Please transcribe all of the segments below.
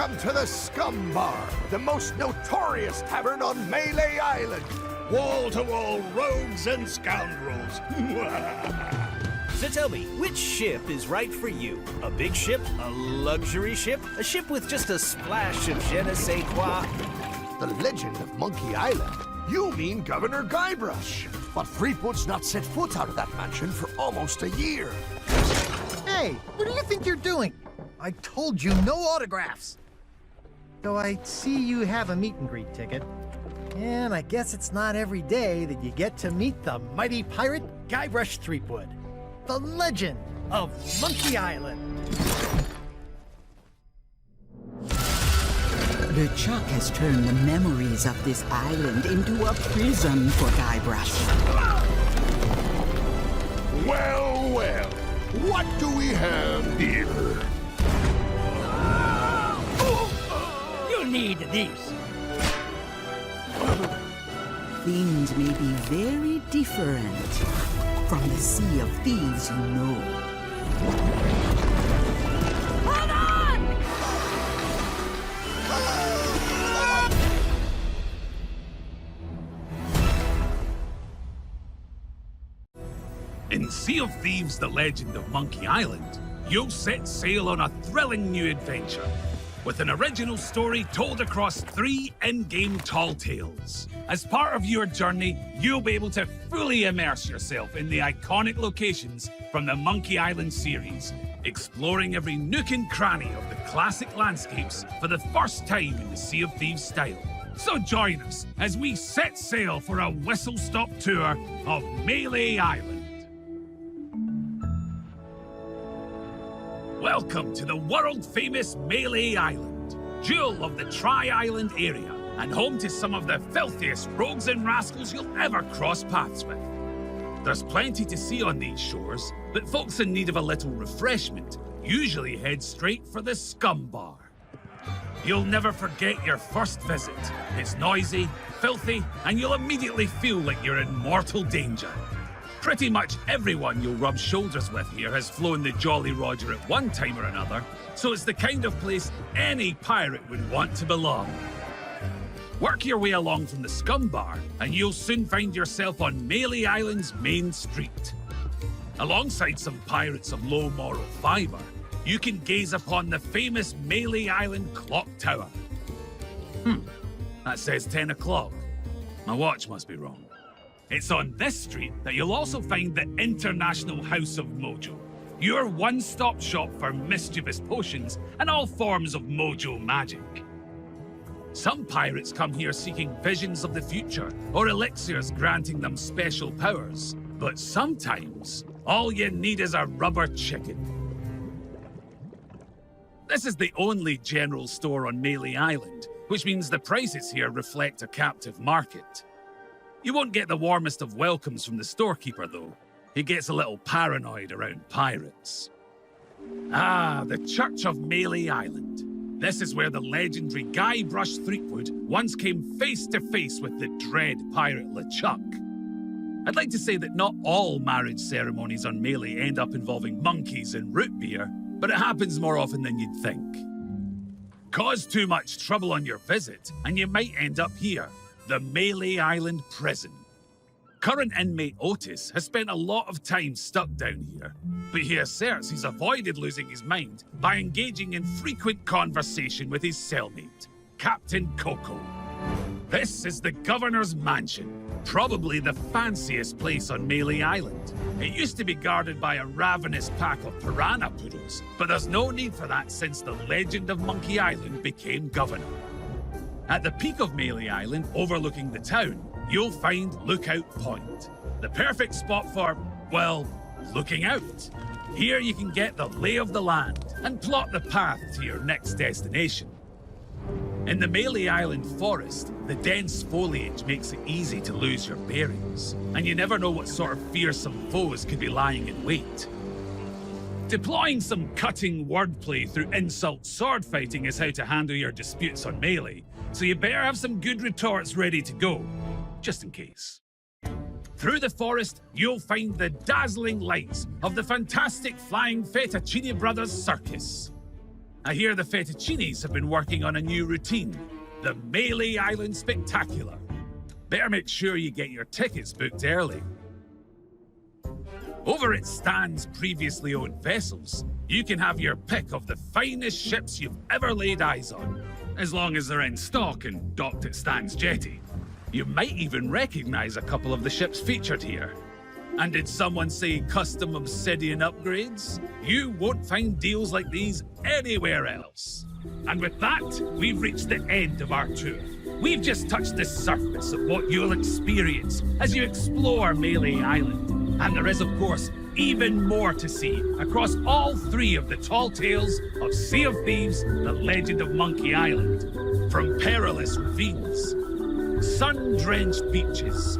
Welcome to the Scum Bar, the most notorious tavern on Melee Island. Wall-to-wall rogues and scoundrels. So tell me, which ship is right for you? A big ship? A luxury ship? A ship with just a splash of je ne sais quoi? The legend of Monkey Island? You mean Governor Guybrush. But Threepwood's not set foot out of that mansion for almost a year. Hey, what do you think you're doing? I told you no autographs. Though I see you have a meet and greet ticket. And I guess it's not every day that you get to meet the mighty pirate Guybrush Threepwood, the legend of Monkey Island. LeChuck has turned the memories of this island into a prison for Guybrush. Well, well, what do we have here? You need these. Things may be very different from the Sea of Thieves you know. Hold on! In Sea of Thieves, The Legend of Monkey Island, you'll set sail on a thrilling new adventure with an original story told across 3 in-game tall tales. As part of your journey, you'll be able to fully immerse yourself in the iconic locations from the Monkey Island series, exploring every nook and cranny of the classic landscapes for the first time in the Sea of Thieves style. So join us as we set sail for a whistle-stop tour of Melee Island. Welcome to the world-famous Melee Island, jewel of the Tri-Island area, and home to some of the filthiest rogues and rascals you'll ever cross paths with. There's plenty to see on these shores, but folks in need of a little refreshment usually head straight for the Scum Bar. You'll never forget your first visit. It's noisy, filthy, and you'll immediately feel like you're in mortal danger. Pretty much everyone you'll rub shoulders with here has flown the Jolly Roger at one time or another, so it's the kind of place any pirate would want to belong. Work your way along from the Scum Bar, and you'll soon find yourself on Melee Island's main street. Alongside some pirates of low moral fibre, you can gaze upon the famous Melee Island Clock Tower. That says 10 o'clock. My watch must be wrong. It's on this street that you'll also find the International House of Mojo, your one-stop shop for mischievous potions and all forms of mojo magic. Some pirates come here seeking visions of the future or elixirs granting them special powers, but sometimes all you need is a rubber chicken. This is the only general store on Melee Island, which means the prices here reflect a captive market. You won't get the warmest of welcomes from the storekeeper, though. He gets a little paranoid around pirates. Ah, the Church of Melee Island. This is where the legendary Guybrush Threepwood once came face to face with the dread pirate LeChuck. I'd like to say that not all marriage ceremonies on Melee end up involving monkeys and root beer, but it happens more often than you'd think. Cause too much trouble on your visit, and you might end up here. The Melee Island Prison. Current inmate Otis has spent a lot of time stuck down here, but he asserts he's avoided losing his mind by engaging in frequent conversation with his cellmate, Captain Coco. This is the Governor's Mansion, probably the fanciest place on Melee Island. It used to be guarded by a ravenous pack of piranha poodles, but there's no need for that since the legend of Monkey Island became governor. At the peak of Melee Island, overlooking the town, you'll find Lookout Point. The perfect spot for, well, looking out. Here you can get the lay of the land and plot the path to your next destination. In the Melee Island forest, the dense foliage makes it easy to lose your bearings, and you never know what sort of fearsome foes could be lying in wait. Deploying some cutting wordplay through insult sword fighting is how to handle your disputes on Melee, so you better have some good retorts ready to go, just in case. Through the forest, you'll find the dazzling lights of the fantastic Flying Fettuccine Brothers Circus. I hear the Fettuccinis have been working on a new routine, the Melee Island Spectacular. Better make sure you get your tickets booked early. Over at Stan's previously owned vessels, you can have your pick of the finest ships you've ever laid eyes on, as long as they're in stock and docked at Stan's jetty. You might even recognize a couple of the ships featured here. And did someone say custom obsidian upgrades? You won't find deals like these anywhere else. And with that, we've reached the end of our tour. We've just touched the surface of what you'll experience as you explore Melee Island. And there is, of course, even more to see across all three of the tall tales of Sea of Thieves, The Legend of Monkey Island. From perilous ravines, sun-drenched beaches,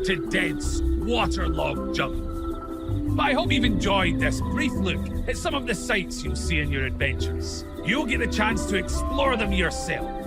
to dense, waterlogged jungle. But I hope you've enjoyed this brief look at some of the sights you'll see in your adventures. You'll get a chance to explore them yourself.